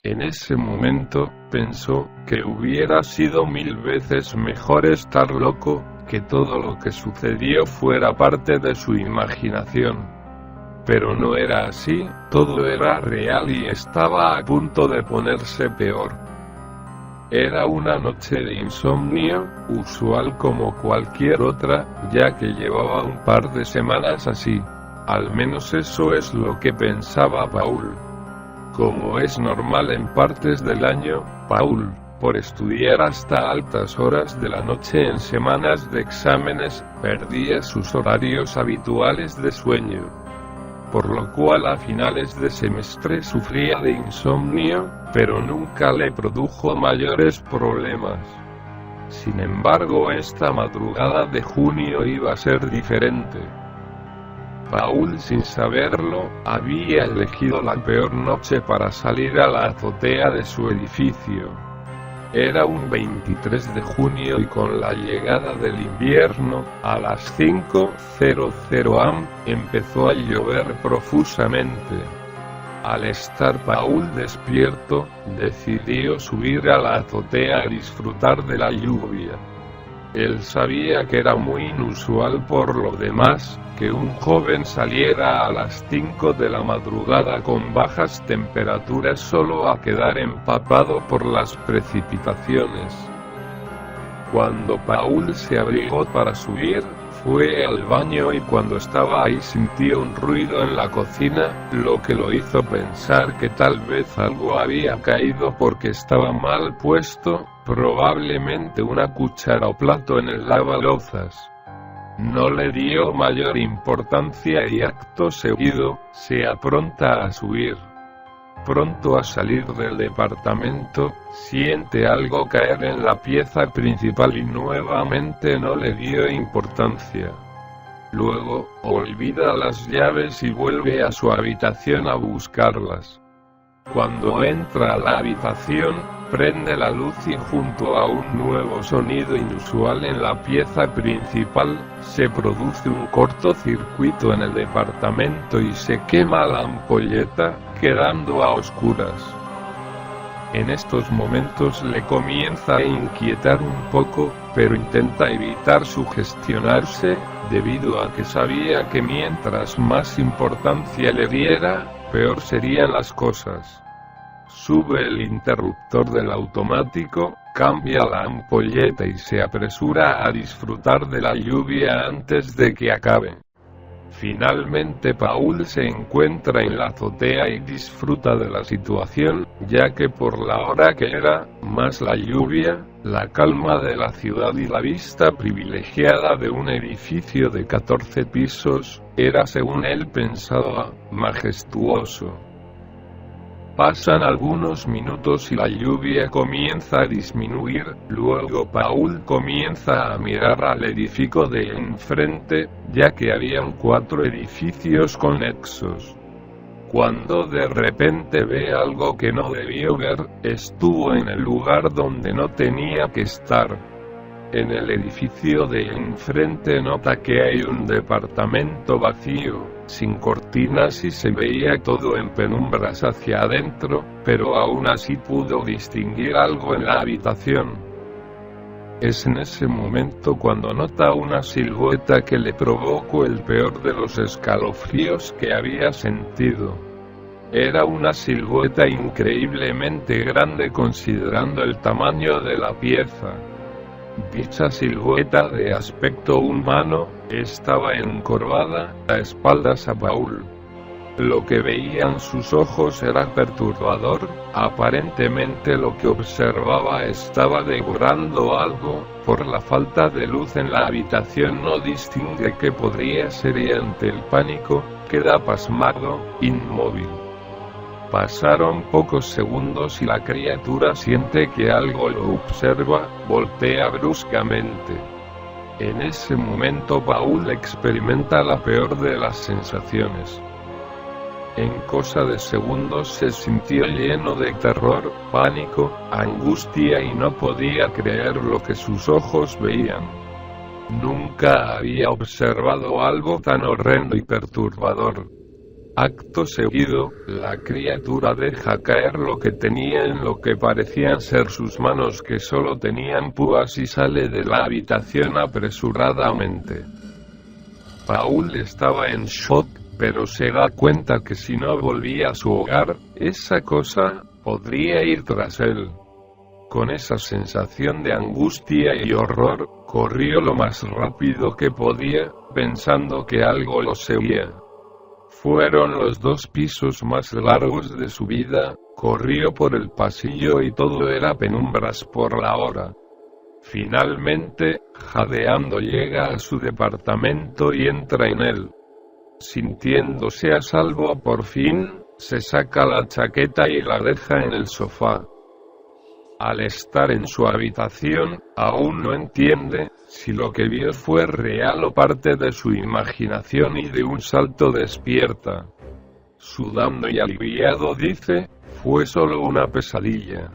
En ese momento, pensó que hubiera sido 1000 veces mejor estar loco, que todo lo que sucedió fuera parte de su imaginación. Pero no era así, todo era real y estaba a punto de ponerse peor. Era una noche de insomnio, usual como cualquier otra, ya que llevaba un par de semanas así. Al menos eso es lo que pensaba Paul. Como es normal en partes del año, Paul, por estudiar hasta altas horas de la noche en semanas de exámenes, perdía sus horarios habituales de sueño. Por lo cual a finales de semestre sufría de insomnio, pero nunca le produjo mayores problemas. Sin embargo, esta madrugada de junio iba a ser diferente. Paul, sin saberlo, había elegido la peor noche para salir a la azotea de su edificio. Era un 23 de junio y con la llegada del invierno, a las 5:00 am, empezó a llover profusamente. Al estar Paul despierto, decidió subir a la azotea a disfrutar de la lluvia. Él sabía que era muy inusual por lo demás, que un joven saliera a las 5 de la madrugada con bajas temperaturas solo a quedar empapado por las precipitaciones. Cuando Paul se abrigó para subir, fue al baño y cuando estaba ahí sintió un ruido en la cocina, lo que lo hizo pensar que tal vez algo había caído porque estaba mal puesto, probablemente una cuchara o plato en el lavalozas. No le dio mayor importancia y acto seguido, se apronta a subir. Pronto a salir del departamento, siente algo caer en la pieza principal y nuevamente no le dio importancia. Luego, olvida las llaves y vuelve a su habitación a buscarlas. Cuando entra a la habitación, prende la luz y junto a un nuevo sonido inusual en la pieza principal, se produce un cortocircuito en el departamento y se quema la ampolleta, quedando a oscuras. En estos momentos le comienza a inquietar un poco, pero intenta evitar sugestionarse, debido a que sabía que mientras más importancia le diera, peor serían las cosas. Sube el interruptor del automático, cambia la ampolleta y se apresura a disfrutar de la lluvia antes de que acabe. Finalmente Paul se encuentra en la azotea y disfruta de la situación, ya que por la hora que era, más la lluvia, la calma de la ciudad y la vista privilegiada de un edificio de 14 pisos, era según él pensaba, majestuoso. Pasan algunos minutos y la lluvia comienza a disminuir, luego Paul comienza a mirar al edificio de enfrente, ya que habían 4 edificios conexos. Cuando de repente ve algo que no debió ver, estuvo en el lugar donde no tenía que estar. En el edificio de enfrente nota que hay un departamento vacío, sin cortinas y se veía todo en penumbras hacia adentro, pero aún así pudo distinguir algo en la habitación. Es en ese momento cuando nota una silueta que le provocó el peor de los escalofríos que había sentido. Era una silueta increíblemente grande considerando el tamaño de la pieza. Dicha silueta de aspecto humano, estaba encorvada, a espaldas a Paul. Lo que veían sus ojos era perturbador, aparentemente lo que observaba estaba devorando algo, por la falta de luz en la habitación no distingue qué podría ser y ante el pánico, queda pasmado, inmóvil. Pasaron pocos segundos y la criatura siente que algo lo observa, voltea bruscamente. En ese momento Paul experimenta la peor de las sensaciones. En cosa de segundos se sintió lleno de terror, pánico, angustia y no podía creer lo que sus ojos veían. Nunca había observado algo tan horrendo y perturbador. Acto seguido, la criatura deja caer lo que tenía en lo que parecían ser sus manos que solo tenían púas y sale de la habitación apresuradamente. Paul estaba en shock, pero se da cuenta que si no volvía a su hogar, esa cosa podría ir tras él. Con esa sensación de angustia y horror, corrió lo más rápido que podía, pensando que algo lo seguía. Fueron los 2 pisos más largos de su vida, corrió por el pasillo y todo era penumbras por la hora. Finalmente, jadeando llega a su departamento y entra en él. Sintiéndose a salvo por fin, se saca la chaqueta y la deja en el sofá. Al estar en su habitación, aún no entiende si lo que vio fue real o parte de su imaginación y de un salto despierta. Sudando y aliviado dice, fue solo una pesadilla.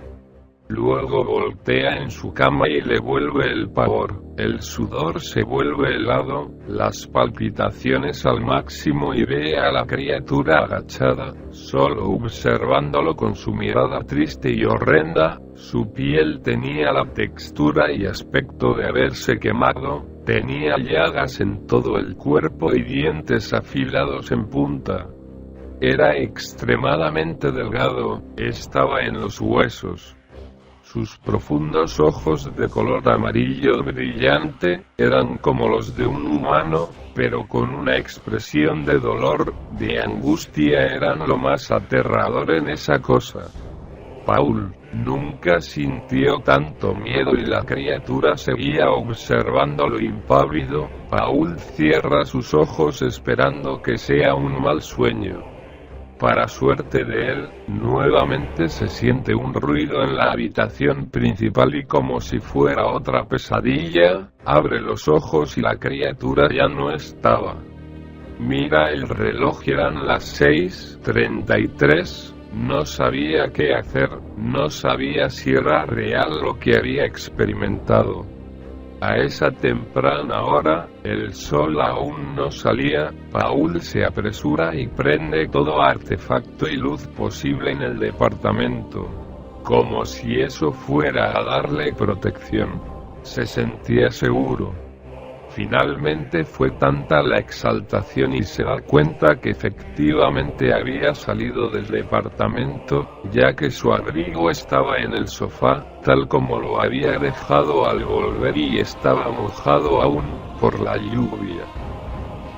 Luego voltea en su cama y le vuelve el pavor, el sudor se vuelve helado, las palpitaciones al máximo y ve a la criatura agachada, solo observándolo con su mirada triste y horrenda. Su piel tenía la textura y aspecto de haberse quemado, tenía llagas en todo el cuerpo y dientes afilados en punta. Era extremadamente delgado, estaba en los huesos. Sus profundos ojos de color amarillo brillante eran como los de un humano, pero con una expresión de dolor, de angustia. Eran lo más aterrador en esa cosa. Paul nunca sintió tanto miedo y la criatura seguía observándolo impávido. Paul cierra sus ojos esperando que sea un mal sueño. Para suerte de él, nuevamente se siente un ruido en la habitación principal y como si fuera otra pesadilla, abre los ojos y la criatura ya no estaba. Mira el reloj, eran las 6:33. No sabía qué hacer, no sabía si era real lo que había experimentado. A esa temprana hora, el sol aún no salía. Paul se apresura y prende todo artefacto y luz posible en el departamento, como si eso fuera a darle protección. Se sentía seguro. Finalmente fue tanta la exaltación y se da cuenta que efectivamente había salido del departamento, ya que su abrigo estaba en el sofá, tal como lo había dejado al volver y estaba mojado aún por la lluvia.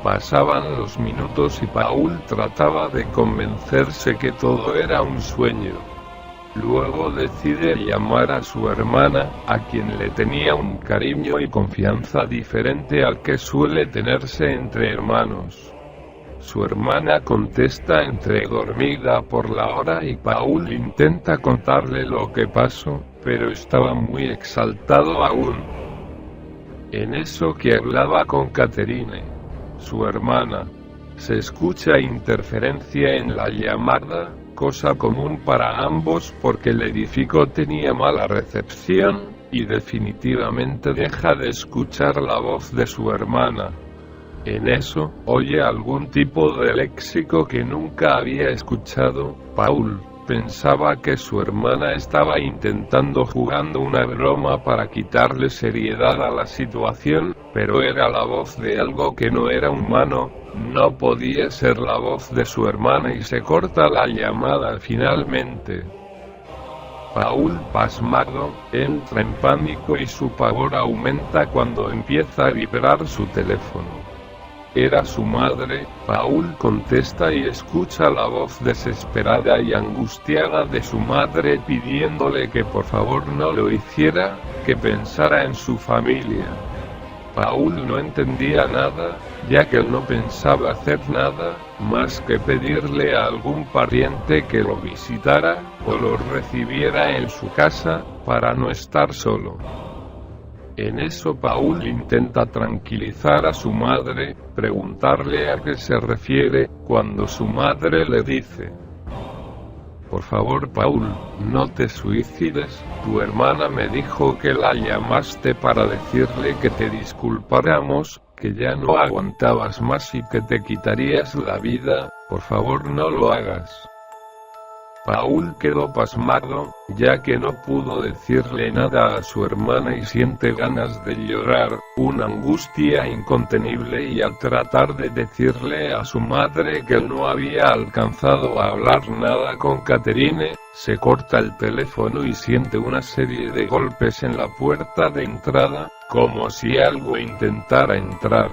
Pasaban los minutos y Paul trataba de convencerse que todo era un sueño. Luego decide llamar a su hermana, a quien le tenía un cariño y confianza diferente al que suele tenerse entre hermanos. Su hermana contesta entre dormida por la hora y Paul intenta contarle lo que pasó, pero estaba muy exaltado aún. En eso que hablaba con Catherine, su hermana, se escucha interferencia en la llamada, cosa común para ambos porque el edificio tenía mala recepción, y definitivamente deja de escuchar la voz de su hermana. En eso, oye algún tipo de léxico que nunca había escuchado. Paul pensaba que su hermana estaba intentando jugando una broma para quitarle seriedad a la situación, pero era la voz de algo que no era humano. No podía ser la voz de su hermana y se corta la llamada finalmente. Paul, pasmado, entra en pánico y su pavor aumenta cuando empieza a vibrar su teléfono. Era su madre. Paul contesta y escucha la voz desesperada y angustiada de su madre pidiéndole que por favor no lo hiciera, que pensara en su familia. Paul no entendía nada, ya que él no pensaba hacer nada, más que pedirle a algún pariente que lo visitara, o lo recibiera en su casa, para no estar solo. En eso Paul intenta tranquilizar a su madre, preguntarle a qué se refiere, cuando su madre le dice: por favor Paul, no te suicides, tu hermana me dijo que la llamaste para decirle que te disculpáramos, que ya no aguantabas más y que te quitarías la vida, por favor no lo hagas. Paul quedó pasmado, ya que no pudo decirle nada a su hermana y siente ganas de llorar, una angustia incontenible, y al tratar de decirle a su madre que no había alcanzado a hablar nada con Catherine, se corta el teléfono y siente una serie de golpes en la puerta de entrada, como si algo intentara entrar.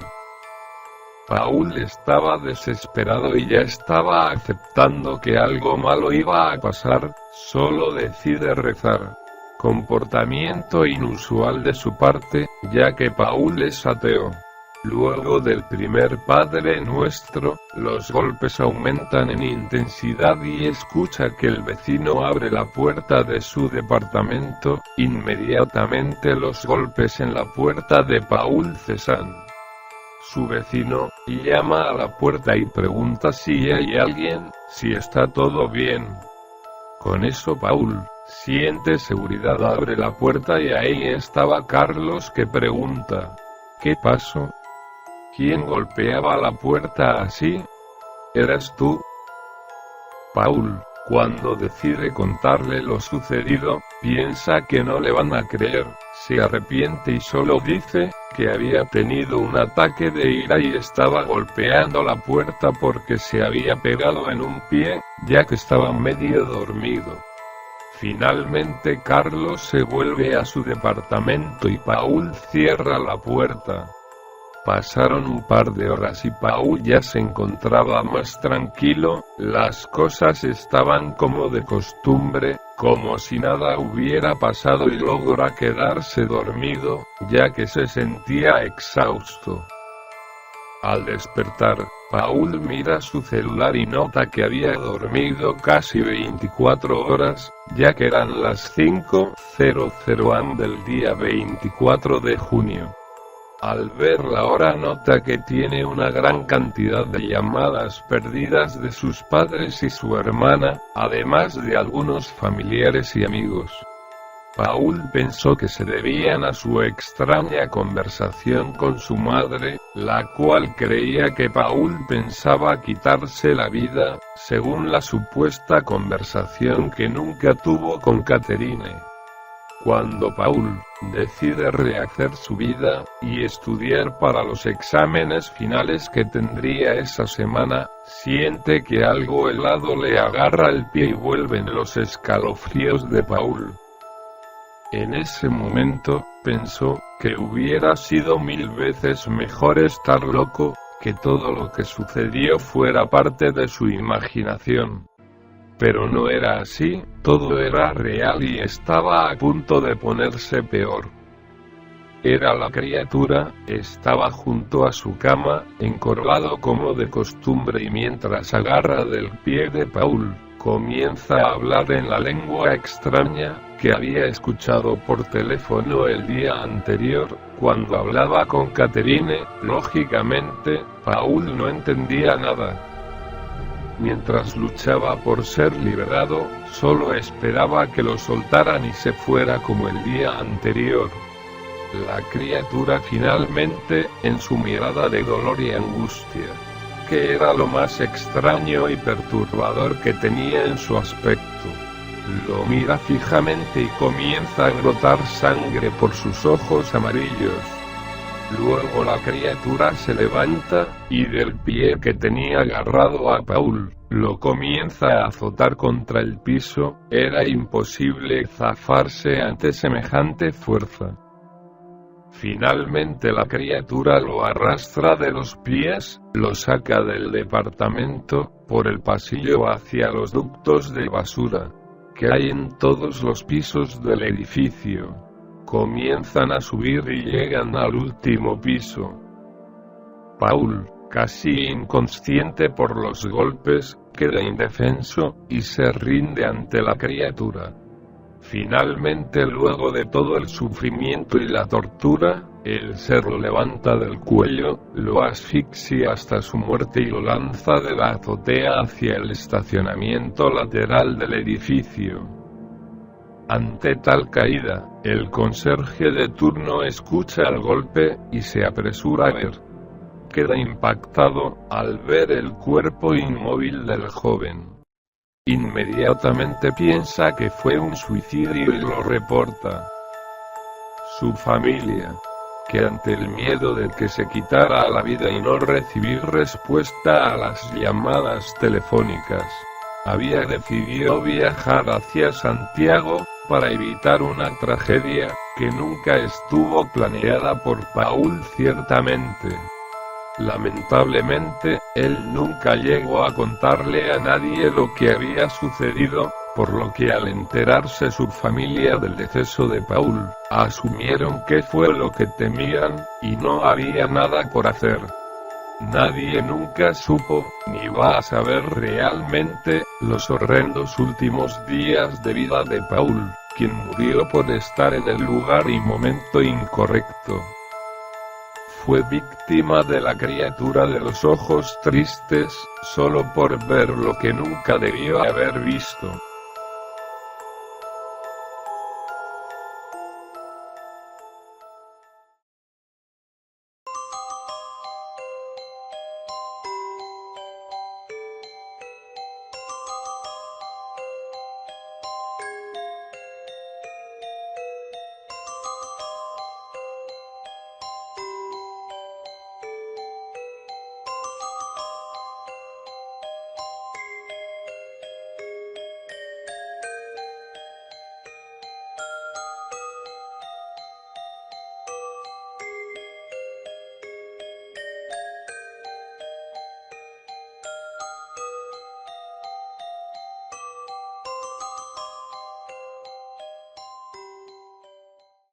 Paul estaba desesperado y ya estaba aceptando que algo malo iba a pasar, solo decide rezar. Comportamiento inusual de su parte, ya que Paul es ateo. Luego del primer Padre Nuestro, los golpes aumentan en intensidad y escucha que el vecino abre la puerta de su departamento. Inmediatamente los golpes en la puerta de Paul cesan. Su vecino llama a la puerta y pregunta si hay alguien, si está todo bien. Con eso Paul siente seguridad, abre la puerta y ahí estaba Carlos, que pregunta: ¿qué pasó? ¿Quién golpeaba la puerta así? ¿Eras tú? Paul, cuando decide contarle lo sucedido, piensa que no le van a creer, se arrepiente y solo dice que había tenido un ataque de ira y estaba golpeando la puerta porque se había pegado en un pie, ya que estaba medio dormido. Finalmente Carlos se vuelve a su departamento y Paul cierra la puerta. Pasaron un par de horas y Paul ya se encontraba más tranquilo, las cosas estaban como de costumbre, como si nada hubiera pasado, y logra quedarse dormido, ya que se sentía exhausto. Al despertar, Paul mira su celular y nota que había dormido casi 24 horas, ya que eran las 5:00 am del día 24 de junio. Al ver la hora nota que tiene una gran cantidad de llamadas perdidas de sus padres y su hermana, además de algunos familiares y amigos. Paul pensó que se debían a su extraña conversación con su madre, la cual creía que Paul pensaba quitarse la vida, según la supuesta conversación que nunca tuvo con Catherine. Cuando Paul decide rehacer su vida y estudiar para los exámenes finales que tendría esa semana, siente que algo helado le agarra el pie y vuelven los escalofríos de Paul. En ese momento, pensó que hubiera sido 1000 veces mejor estar loco, que todo lo que sucedió fuera parte de su imaginación. Pero no era así, todo era real y estaba a punto de ponerse peor. Era la criatura, estaba junto a su cama, encorvado como de costumbre, y mientras agarra del pie de Paul, comienza a hablar en la lengua extraña que había escuchado por teléfono el día anterior, cuando hablaba con Catherine. Lógicamente, Paul no entendía nada. Mientras luchaba por ser liberado, solo esperaba que lo soltaran y se fuera como el día anterior. La criatura finalmente, en su mirada de dolor y angustia, que era lo más extraño y perturbador que tenía en su aspecto, lo mira fijamente y comienza a brotar sangre por sus ojos amarillos. Luego la criatura se levanta, y del pie que tenía agarrado a Paul, lo comienza a azotar contra el piso. Era imposible zafarse ante semejante fuerza. Finalmente la criatura lo arrastra de los pies, lo saca del departamento, por el pasillo hacia los ductos de basura que hay en todos los pisos del edificio. Comienzan a subir y llegan al último piso. Paul, casi inconsciente por los golpes, queda indefenso, y se rinde ante la criatura. Finalmente, luego de todo el sufrimiento y la tortura, el ser lo levanta del cuello, lo asfixia hasta su muerte y lo lanza de la azotea hacia el estacionamiento lateral del edificio. Ante tal caída, el conserje de turno escucha el golpe, y se apresura a ver. queda impactado al ver el cuerpo inmóvil del joven. Inmediatamente piensa que fue un suicidio y lo reporta. Su familia, que ante el miedo de que se quitara la vida y no recibir respuesta a las llamadas telefónicas, había decidido viajar hacia Santiago para evitar una tragedia que nunca estuvo planeada por Paul ciertamente. Lamentablemente, él nunca llegó a contarle a nadie lo que había sucedido, por lo que al enterarse su familia del deceso de Paul, asumieron que fue lo que temían, y no había nada por hacer. Nadie nunca supo, ni va a saber realmente, los horrendos últimos días de vida de Paul, quien murió por estar en el lugar y momento incorrecto. Fue víctima de la criatura de los ojos tristes, solo por ver lo que nunca debió haber visto.